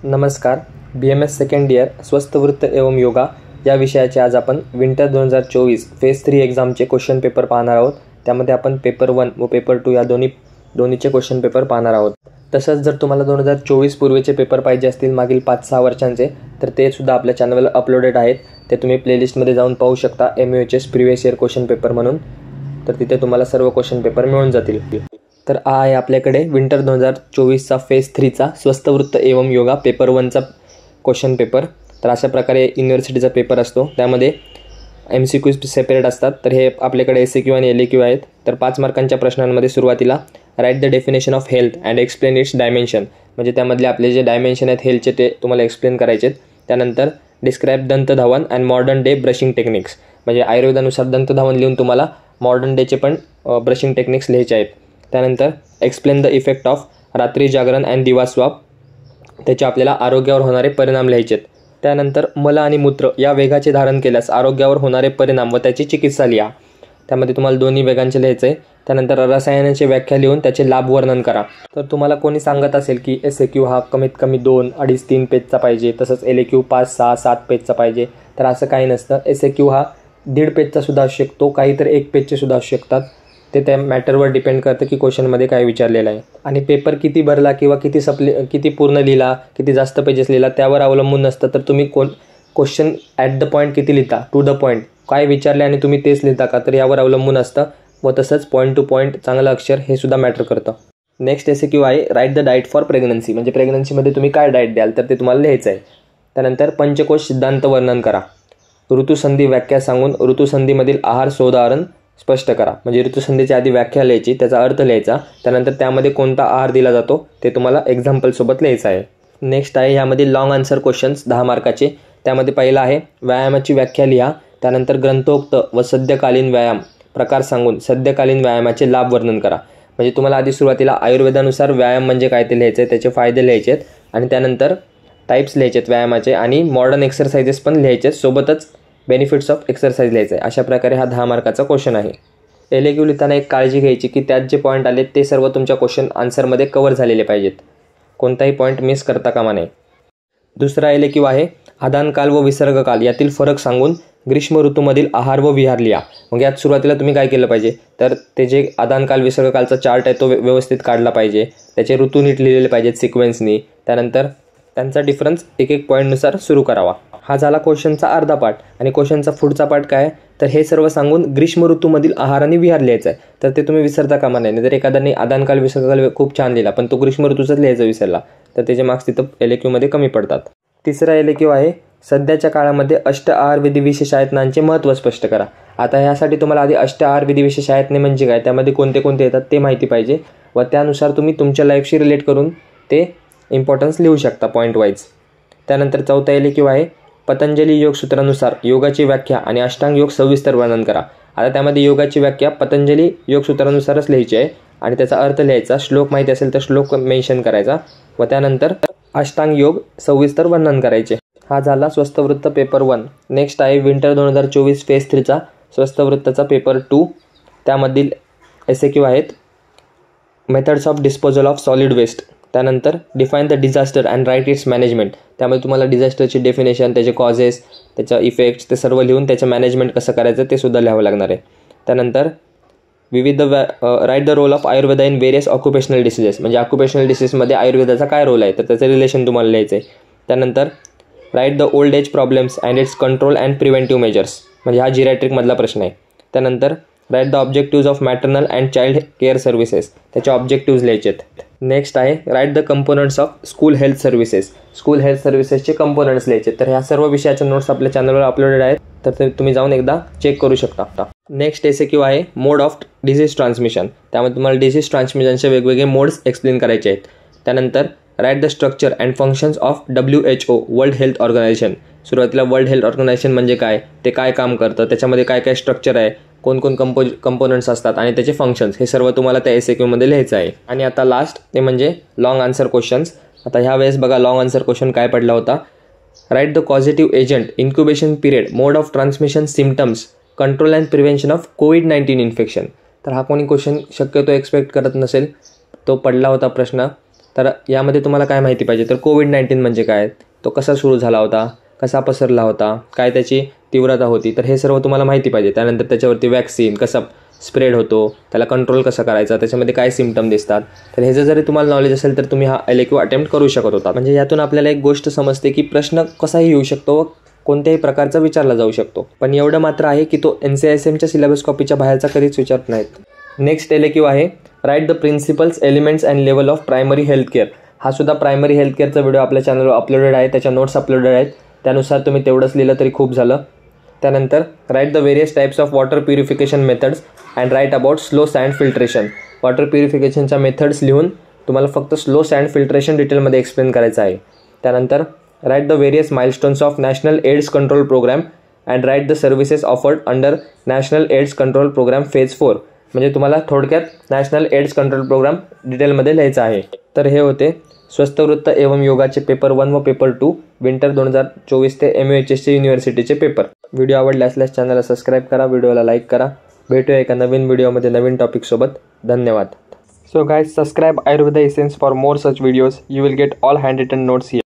नमस्कार. BMS second year स्वस्थ वृत्त एवं योगा या विषयाचे आज आपण विंटर 2024 फेज 3 एक्झामचे क्वेश्चन पेपर पाहणार आहोत. त्यामध्ये आपण पेपर 1 व पेपर 2 या दोन्हीचे क्वेश्चन पेपर पाहणार आहोत. तसंच जर तुम्हाला 2024 पूर्वीचे पेपर पाहिजे असतील मागील 5-6 वर्षांचे तर ते सुद्धा आपल्या चॅनलवर अपलोडेड आहेत. ते तुम्ही प्लेलिस्टमध्ये जाऊन पाहू शकता. MUHS previous year question paper म्हणून. तर तिथे तुम्हाला सर्व क्वेश्चन पेपर मिळून जातील. तर हा आहे आपल्याकडे विंटर 2024चा फेज 3चा स्वस्थ वृत्त एवं योगा पेपर 1चा क्वेश्चन पेपर. तर अशा प्रकारे युनिव्हर्सिटीचा पेपर असतो. त्यामध्ये MCQs सेपरेट असतात. तर हे आपल्याकडे SAQ आणि LAQ आहेत. तर 5 मार्कांच्या प्रश्नांमध्ये सुरुवातीला write the definition of health and explain it's dimension, म्हणजे त्यामधले आपले जे डायमेन्शन आहेत हेल्थचे ते तुम्हाला एक्सप्लेन करायचे आहेत. त्यानंतर डिस्क्राईब दंतधावन and modern day brushing techniques, म्हणजे आयुर्वेदानुसार दंतधावन लिहून तुम्हाला मॉडर्न डेचे पण ब्रशिंग टेक्निक्स लिहायचे आहेत. त्यानंतर एक्सप्लेन द इफेक्ट ऑफ रात्री जागरण अँड दिवा स्वाप, त्याचे आपल्याला आरोग्यावर होणारे परिणाम लिहायचे आहेत. त्यानंतर मल आणि मूत्र या वेगाचे धारण केल्यास आरोग्यावर होणारे परिणाम व त्याची चिकित्सा लिहा. त्यामध्ये तुम्हाला दोन्ही वेगांचे लिहायचे आहे. त्यानंतर रसायनाची व्याख्या लिहून त्याचे लाभ वर्णन करा. तर तुम्हाला कोणी सांगत असेल की SAQ हा कमीत कमी 2, 2.5, 3 पेजचा पाहिजे, तसंच LAQ 5, 6, 7 पेजचा पाहिजे, तर असं काही नसतं. SAQ हा 1.5 पेजचा सुद्धा असू शकतो, काही तर 1 पेजचे सुद्धा असू शकतात. ते त्या मॅटरवर डिपेंड करतं की क्वेश्चनमध्ये काय विचारलेलं आहे. आणि पेपर किती भरला किंवा किती पूर्ण लिहिला, किती जास्त पेजेस लिहिला त्यावर अवलंबून नसतं. तर तुम्ही क्वेश्चन ॲट द पॉईंट किती लिहिता, टू द पॉईंट काय विचारले आणि तुम्ही तेच लिहिता का, तर यावर अवलंबून असतं. व तसंच पॉईंट टू पॉईंट चांगलं अक्षर हे सुद्धा मॅटर करतं. नेक्स्ट SAQ आहे write the diet for pregnancy, म्हणजे प्रेग्नन्सीमध्ये तुम्ही काय डाएट द्याल तर ते तुम्हाला लिहायचं आहे. त्यानंतर पंचकोश सिद्धांत वर्णन करा. ऋतुसंधी व्याख्या सांगून ऋतुसंधीमधील आहार सोदाहरण स्पष्ट करा, म्हणजे ऋतुसंधीच्या आधी व्याख्या लिहायची, त्याचा अर्थ लिहायचा. त्यानंतर त्यामध्ये कोणता आहार दिला जातो ते तुम्हाला एक्झाम्पलसोबत लिहायचं आहे. नेक्स्ट आहे यामध्ये लॉंग आन्सर क्वेश्चन्स 10 मार्काचे. त्यामध्ये पहिला आहे व्यायामाची व्याख्या लिहा. त्यानंतर ग्रंथोक्त व सद्यकालीन व्यायाम प्रकार सांगून सद्यकालीन व्यायामाचे लाभ वर्णन करा, म्हणजे तुम्हाला आधी सुरुवातीला आयुर्वेदानुसार व्यायाम म्हणजे काय ते लिहायचे आहे, त्याचे फायदे लिहायचे आहेत. आणि त्यानंतर टाईप्स लिहायचे आहेत व्यायामाचे आणि मॉडर्न एक्सरसाइजेस पण लिहायचे आहेत, सोबतच बेनिफिट्स ऑफ एक्सरसाइज लिहायचं आहे. अशा प्रकारे हा 10 मार्काचा क्वेश्चन आहे. LAQ लिहिताना एक काळजी घ्यायची की त्यात जे पॉईंट आले ते सर्व तुमच्या क्वेश्चन आन्सरमध्ये कव्हर झालेले पाहिजेत, कोणताही पॉईंट मिस करता कामा नये. दुसरा LAQ आहे आदानकाल व विसर्गकाल यातील फरक सांगून ग्रीष्म ऋतूमधील आहार व विहार लिहा. मग यात सुरुवातीला तुम्ही काय केलं पाहिजे तर ते जे आदानकाल विसर्गकालचा चार्ट आहे तो व्यवस्थित काढला पाहिजे, त्याचे ऋतू नीट लिहिलेले पाहिजेत सिक्वेन्सनी. त्यानंतर त्यांचा डिफरन्स एक पॉईंटनुसार सुरू करावा. हा झाला क्वेश्चनचा अर्धा पार्ट. आणि क्वेश्चनचा पुढचा पार्ट काय तर हे सर्व सांगून ग्रीष्म ऋतूमधील आहार आणि विहार लिहायचं आहे. तर ते तुम्ही विसरता कामा नाही. जर एखाद्याने आदानकाल विसर्गकाल खूप छान लिहिला पण तो ग्रीष्म ऋतूचाच लिहायचा विसरला तर त्याचे मार्क्स तिथं LAQमध्ये कमी पडतात. तिसरा LAQ आहे सध्याच्या काळामध्ये अष्ट आहार विधी विशेष आयतनांचे महत्त्व स्पष्ट करा. आता ह्यासाठी तुम्हाला आधी अष्ट आहार विधी विशेष आयतने म्हणजे काय, त्यामध्ये कोणते कोणते येतात ते माहिती पाहिजे व त्यानुसार तुम्ही तुमच्या लाईफशी रिलेट करून ते इम्पॉर्टन्स लिहू शकता पॉईंट वाईज. त्यानंतर चौथा LAQ आहे पतंजली योगसूत्रानुसार योगाची व्याख्या आणि अष्टांग योग सविस्तर वर्णन करा. आता त्यामध्ये योगाची व्याख्या पतंजली योगसूत्रानुसारच लिहायची आहे आणि त्याचा अर्थ लिहायचा. श्लोक माहिती असेल तर श्लोक मेन्शन करायचा व त्यानंतर अष्टांग योग सविस्तर वर्णन करायचे. हा झाला स्वस्थ वृत्त पेपर 1. नेक्स्ट आहे विंटर 2024 फेज 3चा स्वस्थ वृत्ताचा पेपर 2. त्यामधील SAQ आहेत methods of disposal of solid waste. त्यानंतर define the disaster and write its management, त्यामध्ये तुम्हाला डिझास्टरची डेफिनेशन, त्याचे कॉजेस, त्याच्या इफेक्ट्स ते सर्व लिहून त्याचं मॅनेजमेंट कसं करायचं ते सुद्धा लिहावं लागणार आहे. त्यानंतर विविध write the role of Ayurveda in various occupational diseases, म्हणजे ऑक्युपेशनल डिसीजमध्ये आयुर्वेदाचा काय रोल आहे तर त्याचं रिलेशन तुम्हाला लिहायचं आहे. त्यानंतर write the old age problems and its control and preventive measures, म्हणजे हा जिरॅट्रिकमधला प्रश्न आहे. त्यानंतर write the objectives of maternal and child care services, त्याचे ऑब्जेक्टिव्ज लिहायचे आहेत. नेक्स्ट आहे write the components of school health services, school health सर्व्हिसेसचे कंपोनंट्स लिहायचे. तर ह्या सर्व विषयाच्या नोट्स आपल्या चॅनलवर अपलोडेड आहेत, तर ते तुम्ही जाऊन एकदा चेक करू शकता. नेक्स्ट SAQ आहे मोड ऑफ डिसीज ट्रान्समिशन, त्यामध्ये तुम्हाला डिसीज ट्रान्समिशनचे वेगवेगळे मोड्स एक्सप्लेन करायचे आहेत. त्यानंतर write the structure and functions of WHO world health organization, सुरुवातीला वर्ल्ड हेल्थ ऑर्गनायझेशन म्हणजे काय, ते काय काम करतं, त्याच्यामध्ये काय काय स्ट्रक्चर आहे, कोण कंपोनंट्स असतात आणि त्याचे फंक्शन्स, हे सर्व तुम्हाला त्या SAQमध्ये लिहायचं आहे. आणि आता लास्ट ते म्हणजे लॉंग आन्सर क्वेश्चन्स. आता ह्या वेळेस बघा लॉंग आन्सर क्वेश्चन काय पडला होता. Write the causative agent, incubation period, mode of transmission, symptoms, control and prevention of COVID-19 infection. तर हा कोणी क्वेश्चन शक्यतो एक्सपेक्ट करत नसेल, तो पडला होता प्रश्न. तर यामध्ये तुम्हाला काय माहिती पाहिजे, तर कोविड-19 म्हणजे काय, तो कसा सुरू झाला होता, कसा पसरला होता, काय त्याची तीव्रता होती, तर हे सर्व तुम्हाला माहिती पाहिजे. त्यानंतर त्याच्यावरती वॅक्सिन कसा स्प्रेड होतो, त्याला कंट्रोल कसा करायचा, त्याच्यामध्ये काय सिम्पटम दिसतात, तर हे जरी तुम्हाला नॉलेज असेल तर तुम्ही हा LAQ अटेम्प्ट करू शकत होता. म्हणजे यातून आपल्याला एक गोष्ट समजते की प्रश्न कसाही येऊ शकतो व कोणत्याही प्रकारचा विचारला जाऊ शकतो. पण एवढं मात्र आहे की तो NCISMच्या सिलेबस कॉपीच्या बाहेरचा कधीच विचारत नाहीत. नेक्स्ट LAQ आहे write the principles, elements and level of primary health care. हा सुद्धा प्रायमरी हेल्थ केअरचा व्हिडिओ आपल्या चॅनलवर अपलोडेड आहे, त्याच्या नोट्स अपलोडेड आहेत, त्यानुसार तुम्ही तेवढंच लिहिलं तरी खूप झालं. त्यानंतर write the various types of water purification methods and write about slow sand filtration. Water प्युरिफिकेशनच्या मेथड्स लिहून तुम्हाला फक्त स्लो सँड फिल्ट्रेशन डिटेलमध्ये एक्सप्लेन करायचं आहे. त्यानंतर write the various milestones of national AIDS control programme and write the services offered under national AIDS control programme phase 4. म्हणजे तुम्हाला थोडक्यात नॅशनल एड्स कंट्रोल प्रोग्राम डिटेलमध्ये लिहायचं आहे. तर हे होते स्वस्थ वृत्त एवं योगाचे पेपर 1 व पेपर 2 विंटर 2024 ते MUHSC युनिव्हर्सिटीचे पेपर. व्हिडिओ आवडले असल्यास चॅनलला सबस्क्राईब करा, व्हिडिओला लाईक करा. भेटूया एका नवीन व्हिडिओमध्ये नवीन टॉपिकसोबत. धन्यवाद. So guys, subscribe Ayurveda Essence for more such videos. You will get all handwritten notes here.